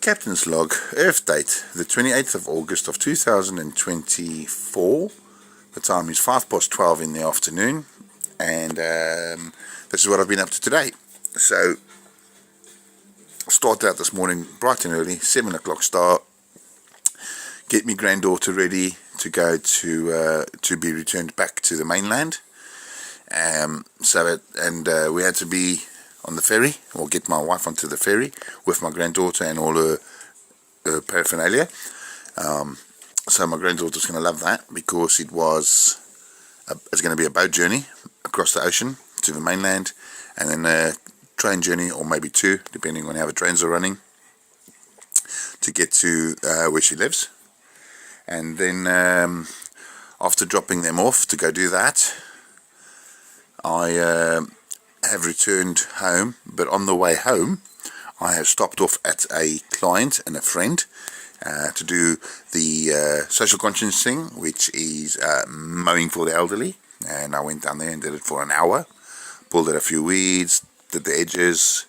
Captain's Log, Earth date, the 28th of August of 2024. The time is 12:05 in the afternoon, and this is what I've been up to today. So, start out this morning bright and early, 7 o'clock start, get my granddaughter ready to go to be returned back to the mainland. We had to be on the ferry, or get my wife onto the ferry with my granddaughter and all her paraphernalia. So my granddaughter's going to love that, because it's going to be a boat journey across the ocean to the mainland, and then a train journey, or maybe two, depending on how the trains are running, to get to where she lives. And then after dropping them off to go do that, I have returned home, but on the way home I have stopped off at a client and a friend to do the social conscience thing, which is mowing for the elderly. And I went down there and did it for an hour, pulled out a few weeds, did the edges,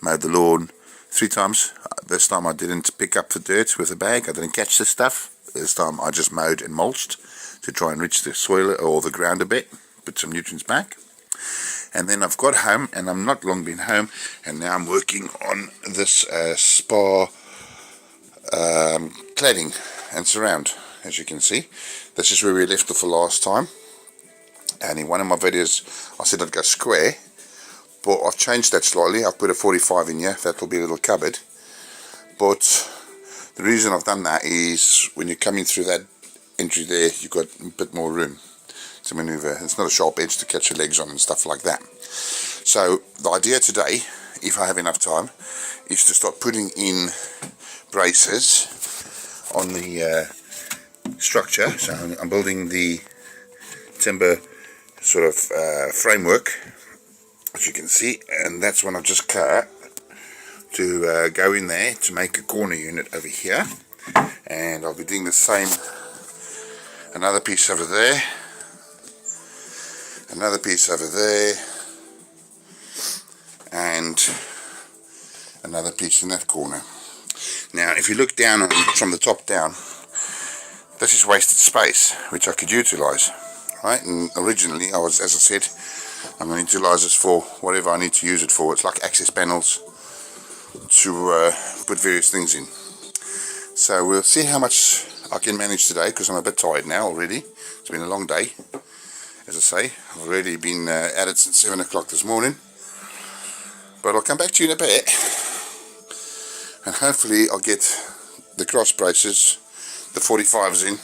mowed the lawn 3 times. This time I didn't pick up the dirt with a bag, I didn't catch the stuff. This time I just mowed and mulched to try and reach the soil or the ground a bit, put some nutrients back. And then I've got home, and I'm not long been home, and now I'm working on this spa cladding and surround. As you can see, this is where we left off the last time, and in one of my videos I said I'd go square, but I've changed that slightly. I've put a 45 in here, that will be a little cupboard. But the reason I've done that is when you're coming through that entry there, you've got a bit more room to maneuver. It's not a sharp edge to catch your legs on and stuff like that. So the idea today, if I have enough time, is to start putting in braces on the structure. So I'm building the timber sort of framework, as you can see, and that's one I've just cut to go in there to make a corner unit over here. And I'll be doing the same, another piece over there, another piece over there, and another piece in that corner. Now if you look down from the top down, this is wasted space which I could utilize, right? And originally I was, as I said, I'm going to utilize this for whatever I need to use it for. It's like access panels to put various things in. So we'll see how much I can manage today, because I'm a bit tired now already. It's been a long day. As I say, I've already been at it since 7 o'clock this morning. But I'll come back to you in a bit, and hopefully I'll get the cross braces, the 45s in,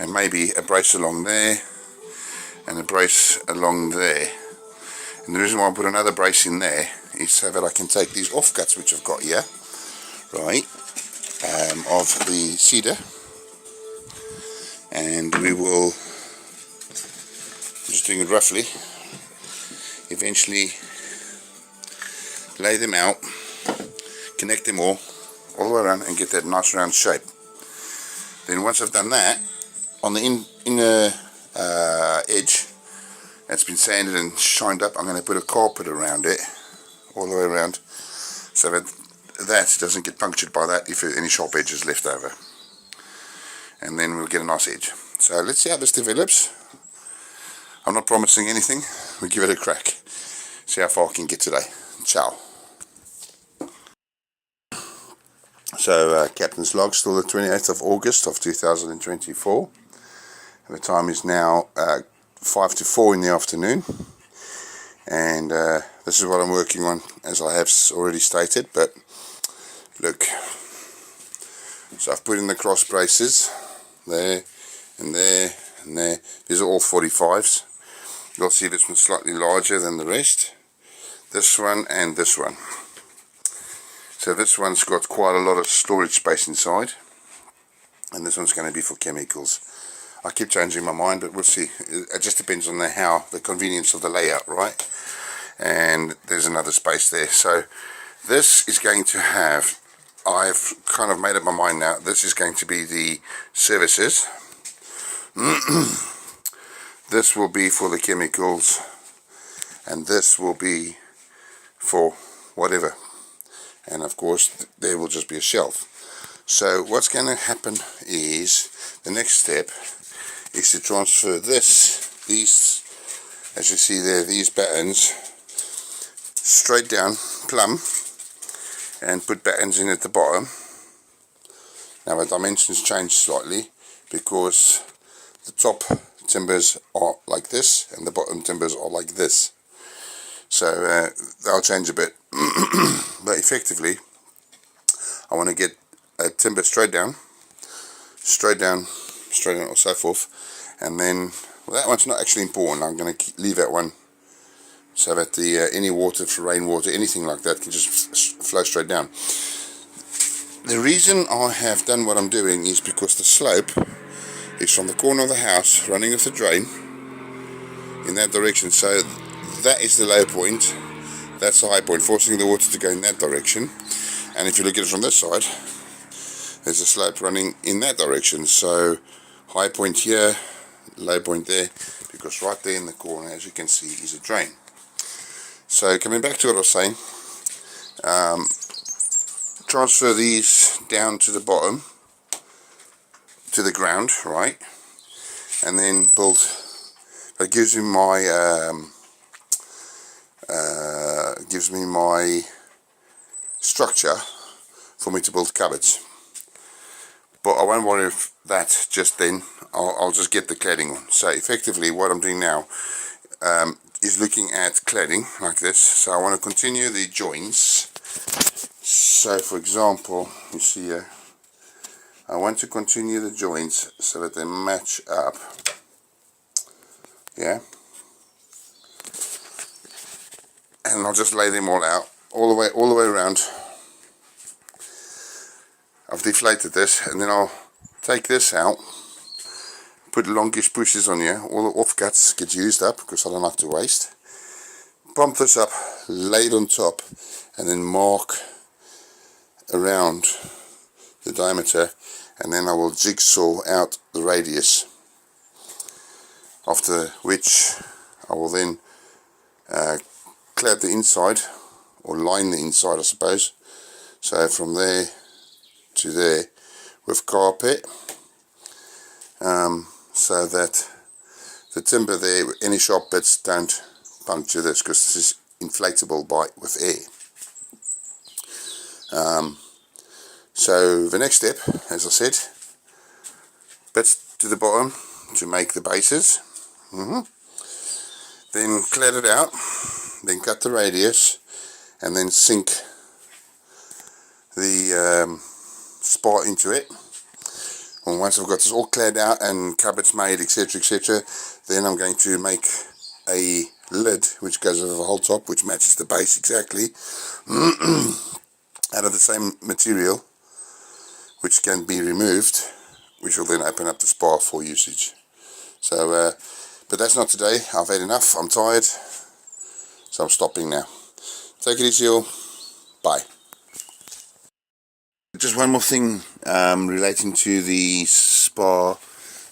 and maybe a brace along there, and a brace along there. And the reason why I put another brace in there is so that I can take these offcuts which I've got here, right, of the cedar, and we will, just doing it roughly, eventually lay them out, connect them all the way around, and get that nice round shape. Then once I've done that, on the inner edge that's been sanded and shined up, I'm going to put a carpet around it all the way around, so that doesn't get punctured by that if there's any sharp edges left over, and then we'll get a nice edge. So let's see how this develops. I'm not promising anything, we'll give it a crack, see how far I can get today. Ciao. So Captain's Log, still the 28th of August of 2024. The time is now 5 to 4 in the afternoon, and this is what I'm working on, as I have already stated. But look, so I've put in the cross braces there and there and there. These are all 45s. You'll see this one's slightly larger than the rest, this one and this one. So this one's got quite a lot of storage space inside, and this one's going to be for chemicals. I keep changing my mind, but we'll see. It just depends on the convenience of the layout, right? And there's another space there. So this is going to have, I've kind of made up my mind now, this is going to be the services. This will be for the chemicals, and this will be for whatever. and of course there will just be a shelf. So what's going to happen is, the next step is to transfer these, as you see there, these battens straight down plumb, and put battens in at the bottom. Now the dimensions change slightly because the top timbers are like this and the bottom timbers are like this, so they'll change a bit. But effectively I want to get a timber straight down, or so forth, and then, well, that one's not actually important. I'm going to leave that one so that the any water, for rainwater, anything like that, can just flow straight down. The reason I have done what I'm doing is because the slope is from the corner of the house running off the drain in that direction, so that is the low point, that's the high point, forcing the water to go in that direction. And if you look at it from this side, there's a slope running in that direction, so high point here, low point there, because right there in the corner, as you can see, is a drain. So coming back to what I was saying, transfer these down to the bottom, to the ground, right, and then build. That gives me my structure for me to build cupboards. But I won't worry if that just then. I'll just get the cladding on. So effectively what I'm doing now is looking at cladding like this. So I want to continue the joints. So for example, you see here, I want to continue the joints so that they match up. Yeah. And I'll just lay them all out, all the way around. I've deflated this, and then I'll take this out, put longish pushes on here, all the offcuts get used up because I don't like to waste. Pump this up, lay it on top, and then mark around the diameter, and then I will jigsaw out the radius, after which I will then clad the inside, or line the inside I suppose, so from there to there with carpet, so that the timber there, any sharp bits don't puncture this, because this is inflatable with air. So the next step, as I said, bits to the bottom to make the bases, then clad it out, then cut the radius, and then sink the spar into it. And once I've got this all clad out and cupboards made, etc, etc, then I'm going to make a lid which goes over the whole top, which matches the base exactly, out of the same material, which can be removed, which will then open up the spar for usage. So but that's not today. I've had enough, I'm tired, so I'm stopping now. Take it easy all, bye. Just one more thing relating to the spar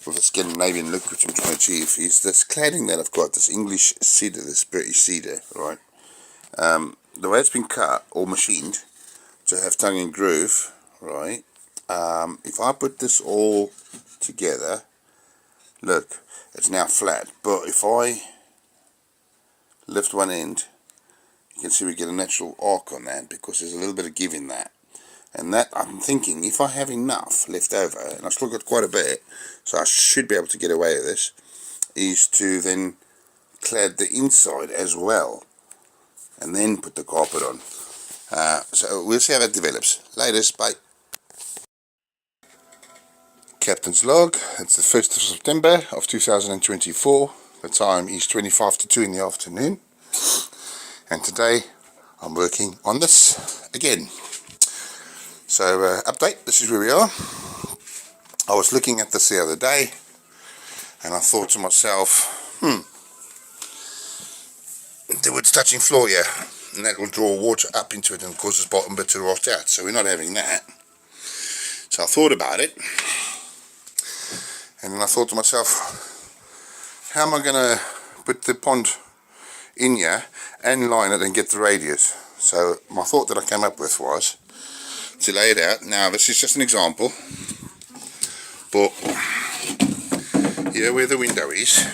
with a Scandinavian look, which I'm trying to achieve, is this cladding that I've got, this English cedar, this British cedar, right? The way it's been cut or machined to have tongue and groove, right? If I put this all together, look, it's now flat, but if I lift one end, you can see we get a natural arc on that, because there's a little bit of give in that. And that, I'm thinking, if I have enough left over, and I've still got quite a bit, so I should be able to get away with this, is to then clad the inside as well, and then put the carpet on. So we'll see how that develops. Laters, bye. Captain's log, it's the 1st of September of 2024. The time is 25 to 2 in the afternoon. And today I'm working on this again. So update, this is where we are. I was looking at this the other day and I thought to myself, the wood's touching floor here, and that will draw water up into it and cause this bottom bit to rot out, so we're not having that. So I thought about it, and then I thought to myself, how am I going to put the pond in here and line it and get the radius? So my thought that I came up with was to lay it out. Now this is just an example, but here where the window is,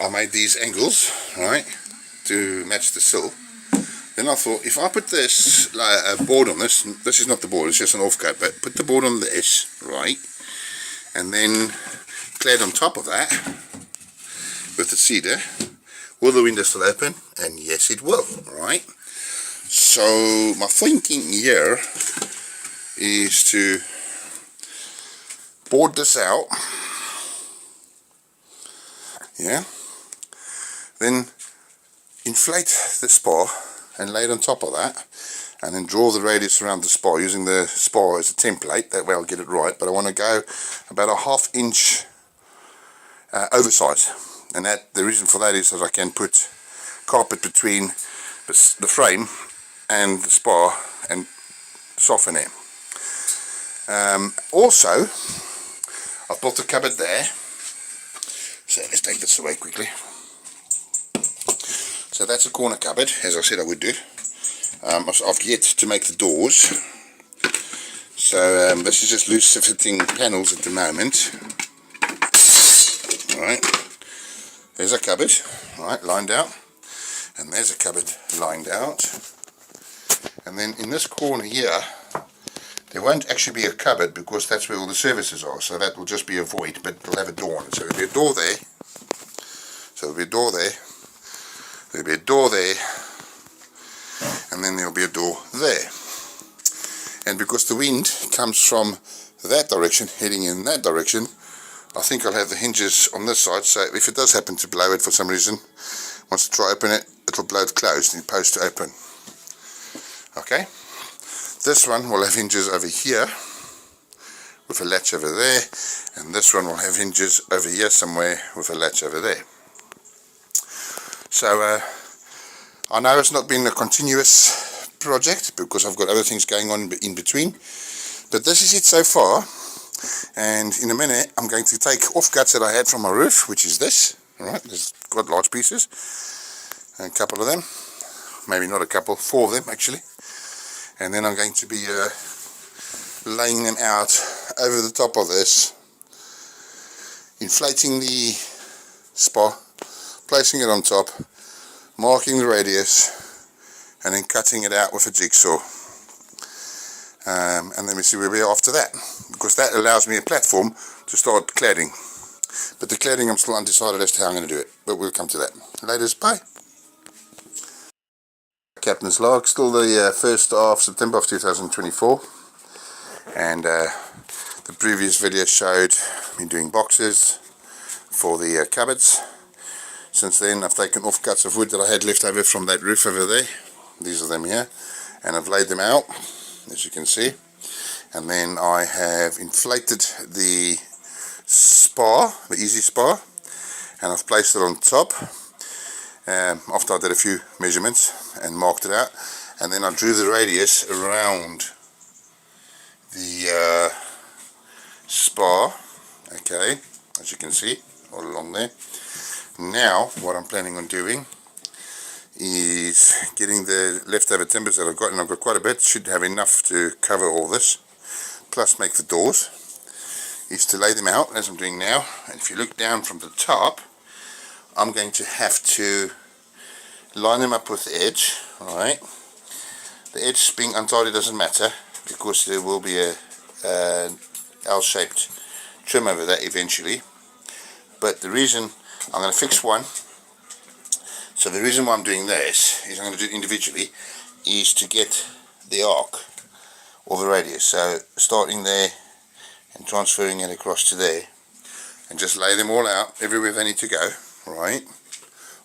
I made these angles, right, to match the sill. Then I thought, if I put this, like a board on this, this is not the board, it's just an offcut, but put the board on this, right, and then clad on top of that with the cedar, will the window still open? And yes, it will, right? So my thinking here is to board this out, yeah, then inflate the spar and lay it on top of that, and then draw the radius around the spar using the spar as a template. That way I'll get it right, but I want to go about a ½ inch oversize, and that the reason for that is that I can put carpet between the frame and the spar and soften it. Also I've built a cupboard there, so let's take this away quickly. So that's a corner cupboard, as I said I would do. I've yet to make the doors, so this is just loose fitting panels at the moment. Right, there's a cupboard, right, lined out, and there's a cupboard lined out, and then in this corner here there won't actually be a cupboard because that's where all the services are, so that will just be a void, but it'll have a door on it. So there'll be a door there, so there'll be a door there, there'll be a door there, and then there'll be a door there. And because the wind comes from that direction heading in that direction, I think I'll have the hinges on this side, so if it does happen to blow it for some reason, once I try open it, it'll blow it closed and post to open. Okay, this one will have hinges over here with a latch over there, and this one will have hinges over here somewhere with a latch over there. So I know it's not been a continuous project because I've got other things going on in between, but this is it so far. And in a minute I'm going to take offcuts that I had from my roof, which is this. Alright, there's quite large pieces, a couple of them, maybe not a couple, 4 of them actually, and then I'm going to be laying them out over the top of this, inflating the spar, placing it on top, marking the radius, and then cutting it out with a jigsaw. And then we see where we are after that, because that allows me a platform to start cladding. But the cladding I'm still undecided as to how I'm going to do it, but we'll come to that. Laters, bye. Captain's log, still the 1st of September of 2024, and the previous video showed me doing boxes for the cupboards. Since then I've taken offcuts of wood that I had left over from that roof over there, these are them here, and I've laid them out, as you can see, and then I have inflated the spar, the easy spar, and I've placed it on top after I did a few measurements and marked it out, and then I drew the radius around the spar, okay, as you can see all along there. Now what I'm planning on doing is getting the leftover timbers that I've got, and I've got quite a bit, should have enough to cover all this, plus make the doors, is to lay them out as I'm doing now. And if you look down from the top, I'm going to have to line them up with the edge. Alright, the edge being untidy doesn't matter because there will be a L-shaped trim over that eventually, but the reason I'm going to fix one, so the reason why I'm doing this is I'm going to do it individually, is to get the arc or the radius, so starting there and transferring it across to there, and just lay them all out everywhere they need to go, right,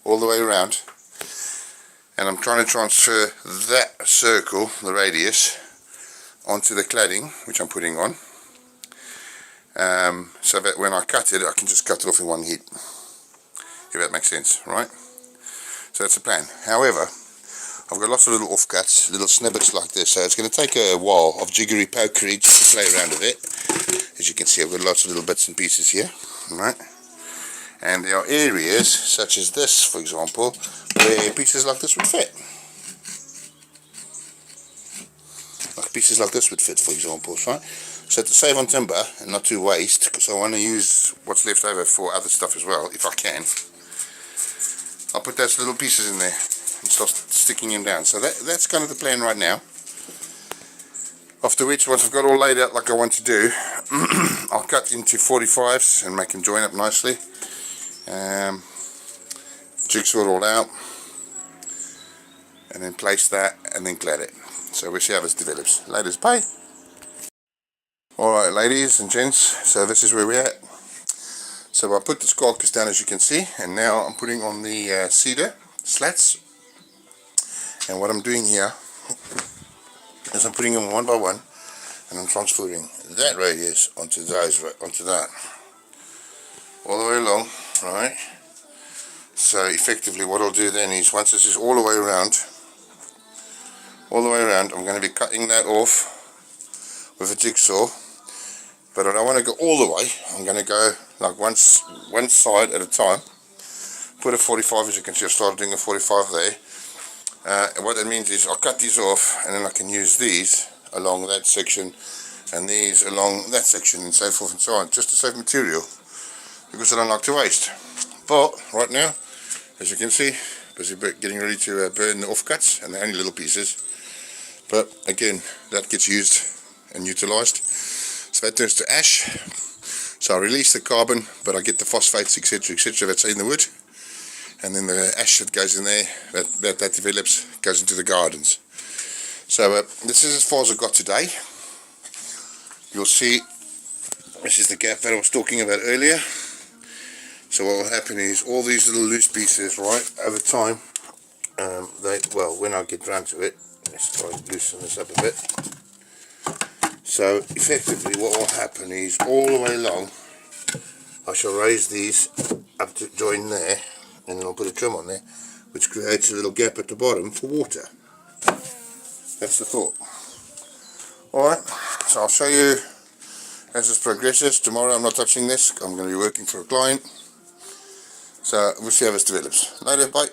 all the way around. And I'm trying to transfer that circle, the radius, onto the cladding which I'm putting on, so that when I cut it I can just cut it off in one hit, if that makes sense, right? So that's the plan. However, I've got lots of little offcuts, little snippets like this, so it's going to take a while of jiggery pokery just to play around with it. As you can see, I've got lots of little bits and pieces here, right? And there are areas such as this, for example, where pieces like this would fit. pieces like this would fit, for example, right? So to save on timber and not to waste, because I want to use what's left over for other stuff as well, if I can, I'll put those little pieces in there and start sticking them down. So that's kind of the plan right now. After which, once I've got all laid out like I want to do, I'll cut into 45s and make them join up nicely. Jigsaw it all out, and then place that, and then clad it. So we'll see how this develops. Ladies, bye. Alright ladies and gents, so this is where we're at. So I put the carcass down, as you can see, and now I'm putting on the cedar slats. And what I'm doing here is I'm putting them one by one, and I'm transferring that radius onto that, all the way along, right? So effectively what I'll do then is, once this is all the way around, I'm going to be cutting that off with a jigsaw. But I don't want to go all the way. I'm going to go like one side at a time. Put a 45, as you can see, I started doing a 45 there. And what that means is I'll cut these off, and then I can use these along that section and these along that section, and so forth and so on, just to save material, because I don't like to waste. But right now, as you can see, busy getting ready to burn the offcuts, and they're only little pieces. But again, that gets used and utilised. So that turns to ash. So I release the carbon, but I get the phosphates, etc., etc., that's in the wood, and then the ash that goes in there, that develops, goes into the gardens. So this is as far as I got today. You'll see this is the gap that I was talking about earlier. So what will happen is all these little loose pieces, right, over time, when I get round to it, let's try and loosen this up a bit. So effectively what will happen is, all the way along, I shall raise these up to join there, and then I'll put a trim on there, which creates a little gap at the bottom for water. That's the thought. Alright, so I'll show you as this progresses. Tomorrow I'm not touching this, I'm going to be working for a client. So we'll see how this develops. Later, bye.